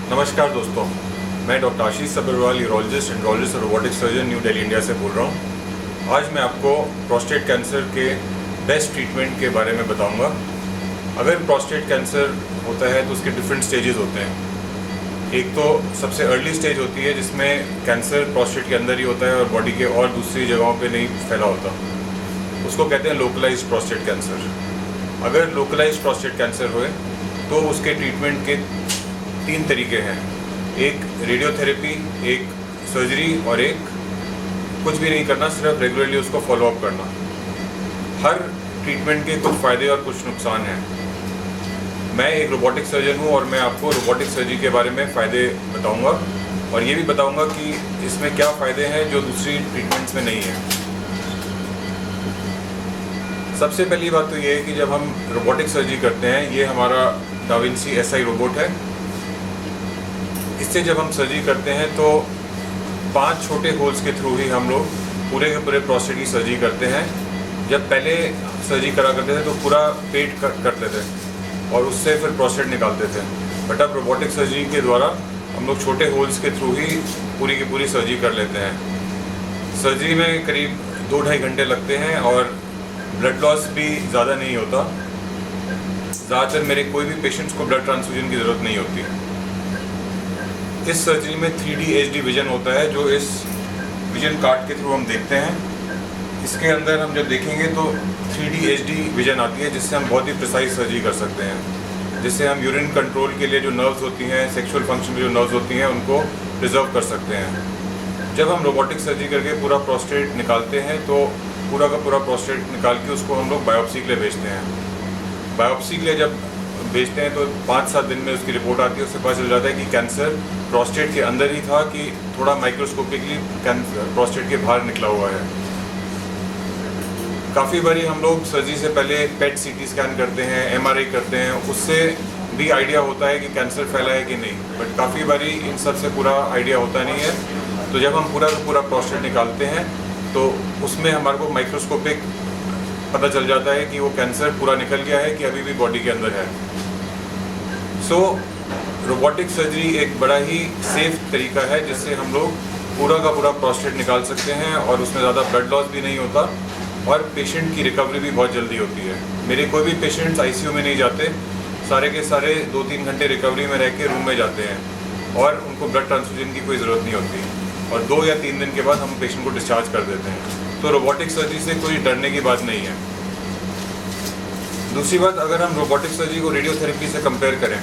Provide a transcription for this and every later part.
नमस्कार दोस्तों, मैं डॉक्टर आशीष सबरवाल, यूरोलॉजिस्ट एंड्रोलॉजिस्ट और robotic surgeon, new Delhi, India से बोल रहा हूँ। आज मैं आपको प्रोस्टेट कैंसर के बेस्ट ट्रीटमेंट के बारे में बताऊँगा। अगर प्रोस्टेट कैंसर होता है तो उसके डिफरेंट स्टेजेस होते हैं। एक तो सबसे अर्ली स्टेज होती है जिसमें कैंसर प्रोस्टेट के अंदर ही होता है और बॉडी के और दूसरी जगहों पे नहीं फैला होता, उसको कहते हैं लोकलाइज्ड प्रोस्टेट कैंसर। अगर लोकलाइज्ड प्रोस्टेट कैंसर हुए तो उसके ट्रीटमेंट के 3 तरीके हैं। एक रेडियोथेरेपी, एक सर्जरी और एक कुछ भी नहीं करना, सिर्फ रेगुलरली उसको फॉलो अप करना। हर ट्रीटमेंट के कुछ फ़ायदे और कुछ नुकसान हैं। मैं एक रोबोटिक सर्जन हूं और मैं आपको रोबोटिक सर्जरी के बारे में फ़ायदे बताऊंगा और ये भी बताऊंगा कि इसमें क्या फ़ायदे हैं जो दूसरी ट्रीटमेंट्स में नहीं है। सबसे पहली बात तो ये है कि जब हम रोबोटिक सर्जरी करते हैं, ये हमारा डा विंची SI रोबोट है। इससे जब हम सर्जरी करते हैं तो 5 छोटे होल्स के थ्रू ही हम लोग पूरे के पूरे प्रोस्टेट की सर्जरी करते हैं। जब पहले सर्जरी करा करते थे तो पूरा पेट करते थे और उससे फिर प्रोस्टेट निकालते थे, बट अब रोबोटिक सर्जरी के द्वारा हम लोग छोटे होल्स के थ्रू ही पूरी की पूरी सर्जरी कर लेते हैं। सर्जरी में करीब 2-2.5 घंटे लगते हैं और ब्लड लॉस भी ज़्यादा नहीं होता। ज़्यादातर मेरे कोई भी पेशेंट्स को ब्लड ट्रांसफ्यूजन की ज़रूरत नहीं होती। इस सर्जरी में 3D HD विजन होता है, जो इस विजन कार्ड के थ्रू हम देखते हैं। इसके अंदर हम जब देखेंगे तो 3D HD विजन आती है, जिससे हम बहुत ही प्रिसाइज सर्जरी कर सकते हैं। जिससे हम यूरिन कंट्रोल के लिए जो नर्व्स होती हैं, सेक्सुअल फंक्शन की जो नर्व्स होती हैं, उनको प्रिजर्व कर सकते हैं। जब हम रोबोटिक सर्जरी करके पूरा प्रोस्टेट निकालते हैं तो पूरा का पूरा प्रोस्टेट निकाल के उसको हम लोग बायोप्सी के लिए भेजते हैं। बायोप्सी के लिए जब भेजते हैं तो 5-7 दिन में उसकी रिपोर्ट आती है। उससे पता चल जाता है कि कैंसर प्रोस्टेट के अंदर ही था कि थोड़ा माइक्रोस्कोपिकली प्रोस्टेट के बाहर निकला हुआ है। काफ़ी बारी हम लोग सर्जरी से पहले पेट CT स्कैन करते हैं, MRI करते हैं, उससे भी आइडिया होता है कि कैंसर फैला है कि नहीं, बट काफ़ी बारी इन सब से पूरा आइडिया होता नहीं है। तो जब हम पूरा का पूरा प्रोस्टेट निकालते हैं तो उसमें हमारे को माइक्रोस्कोपिक पता चल जाता है कि वो कैंसर पूरा निकल गया है कि अभी भी बॉडी के अंदर है। सो रोबोटिक सर्जरी एक बड़ा ही सेफ तरीका है जिससे हम लोग पूरा का पूरा प्रोस्टेट निकाल सकते हैं और उसमें ज़्यादा ब्लड लॉस भी नहीं होता और पेशेंट की रिकवरी भी बहुत जल्दी होती है। मेरे कोई भी पेशेंट्स ICU में नहीं जाते, सारे के सारे 2-3 घंटे रिकवरी में रह के रूम में जाते हैं और उनको ब्लड ट्रांसफ्यूजन की कोई ज़रूरत नहीं होती और 2 या 3 दिन के बाद हम पेशेंट को डिस्चार्ज कर देते हैं। तो रोबोटिक सर्जरी से कोई डरने की बात नहीं है। दूसरी बात, अगर हम रोबोटिक सर्जरी को रेडियोथेरेपी से कंपेयर करें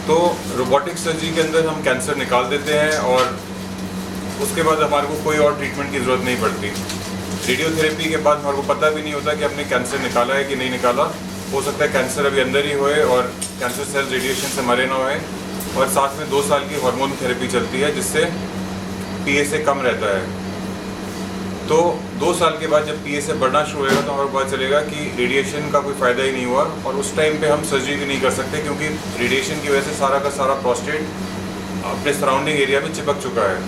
तो रोबोटिक सर्जरी के अंदर हम कैंसर निकाल देते हैं और उसके बाद हमारे को कोई और ट्रीटमेंट की ज़रूरत नहीं पड़ती। रेडियोथेरेपी के बाद हमारे को पता भी नहीं होता कि हमने कैंसर निकाला है कि नहीं निकाला। हो सकता है कैंसर अभी अंदर ही होए और कैंसर सेल रेडिएशन से मरे ना होए, और साथ में 2 साल की हार्मोन थेरेपी चलती है जिससे PSA कम रहता है। तो 2 साल के बाद जब PSA बढ़ना शुरू होगा तो हमें पता चलेगा कि रेडिएशन का कोई फ़ायदा ही नहीं हुआ और उस टाइम पे हम सर्जरी भी नहीं कर सकते, क्योंकि रेडिएशन की वजह से सारा का सारा प्रोस्टेट अपने सराउंडिंग एरिया में चिपक चुका है।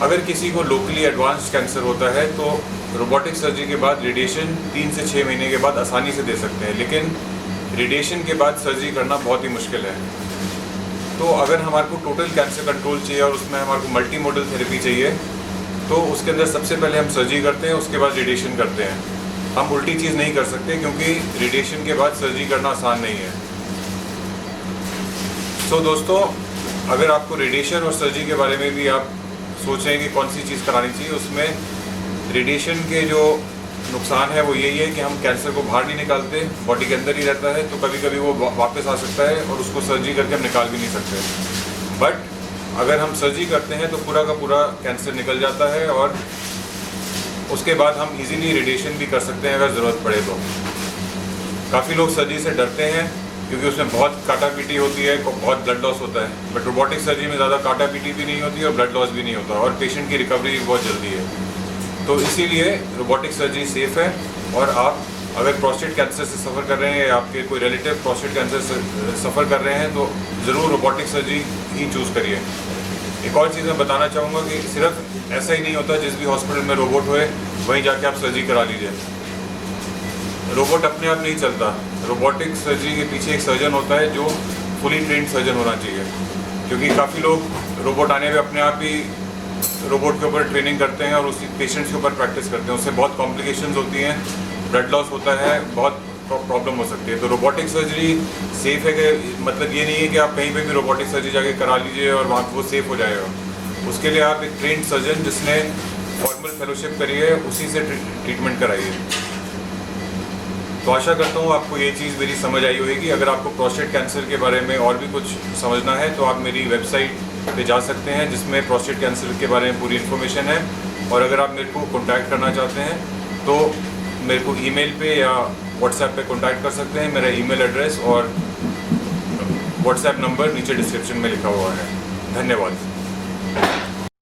अगर किसी को लोकली एडवांस्ड कैंसर होता है तो रोबोटिक सर्जरी के बाद रेडिएशन 3 से 6 महीने के बाद आसानी से दे सकते हैं, लेकिन रेडिएशन के बाद सर्जरी करना बहुत ही मुश्किल है। तो अगर हमारे को टोटल कैंसर कंट्रोल चाहिए और उसमें हमारे को मल्टी मोडल थेरेपी चाहिए तो उसके अंदर सबसे पहले हम सर्जरी करते हैं, उसके बाद रेडिएशन करते हैं। हम उल्टी चीज़ नहीं कर सकते क्योंकि रेडिएशन के बाद सर्जरी करना आसान नहीं है। तो दोस्तों, अगर आपको रेडिएशन और सर्जरी के बारे में भी आप सोच रहे हैं कि कौन सी चीज़ करानी चाहिए, उसमें रेडिएशन के जो नुकसान है वो यही है कि हम कैंसर को बाहर नहीं निकालते, बॉडी के अंदर ही रहता है, तो कभी कभी वो वापस आ सकता है और उसको सर्जरी करके हम निकाल भी नहीं सकते। बट अगर हम सर्जरी करते हैं तो पूरा का पूरा कैंसर निकल जाता है और उसके बाद हम इजीली रेडिएशन भी कर सकते हैं अगर ज़रूरत पड़े तो। काफ़ी लोग सर्जरी से डरते हैं क्योंकि उसमें बहुत काटा पीटी होती है, बहुत ब्लड लॉस होता है, बट रोबोटिक सर्जरी में ज़्यादा काटा पीटी भी नहीं होती और ब्लड लॉस भी नहीं होता और पेशेंट की रिकवरी भी बहुत जल्दी है। तो इसीलिए रोबोटिक सर्जरी सेफ़ है। और आप अगर प्रोस्टेट कैंसर से सफ़र कर रहे हैं या आपके कोई रिलेटिव प्रोस्टेट कैंसर से सफ़र कर रहे हैं तो ज़रूर रोबोटिक सर्जरी ही चूज़ करिए। एक और चीज़ मैं बताना चाहूँगा कि सिर्फ ऐसा ही नहीं होता जिस भी हॉस्पिटल में रोबोट हुए वहीं जाके आप सर्जरी करा लीजिए। रोबोट अपने आप नहीं चलता। रोबोटिक सर्जरी के पीछे एक सर्जन होता है जो फुली ट्रेंड सर्जन होना चाहिए, क्योंकि काफ़ी लोग रोबोट आने में अपने आप ही रोबोट के ऊपर ट्रेनिंग करते हैं और उसी पेशेंट्स के ऊपर प्रैक्टिस करते हैं। उससे बहुत कॉम्प्लिकेशंस होती हैं, ब्लड लॉस होता है, बहुत प्रॉब्लम हो सकती है। तो रोबोटिक सर्जरी सेफ़ है कि मतलब ये नहीं है कि आप कहीं पे भी रोबोटिक सर्जरी जाके करा लीजिए और वहाँ वो सेफ़ हो जाएगा। उसके लिए आप एक ट्रेंड सर्जन जिसने फॉर्मल फेलोशिप करी है उसी से ट्रीटमेंट कराइए। तो आशा करता हूँ आपको ये चीज़ मेरी समझ आई होगी। अगर आपको प्रोस्टेट कैंसर के बारे में और भी कुछ समझना है तो आप मेरी वेबसाइट पे जा सकते हैं, जिसमें प्रोस्टेट कैंसर के बारे में पूरी इन्फॉर्मेशन है। और अगर आप मेरे को कॉन्टैक्ट करना चाहते हैं तो मेरे को ईमेल पे या व्हाट्सएप पे कॉन्टैक्ट कर सकते हैं। मेरा ईमेल एड्रेस और व्हाट्सएप नंबर नीचे डिस्क्रिप्शन में लिखा हुआ है। धन्यवाद।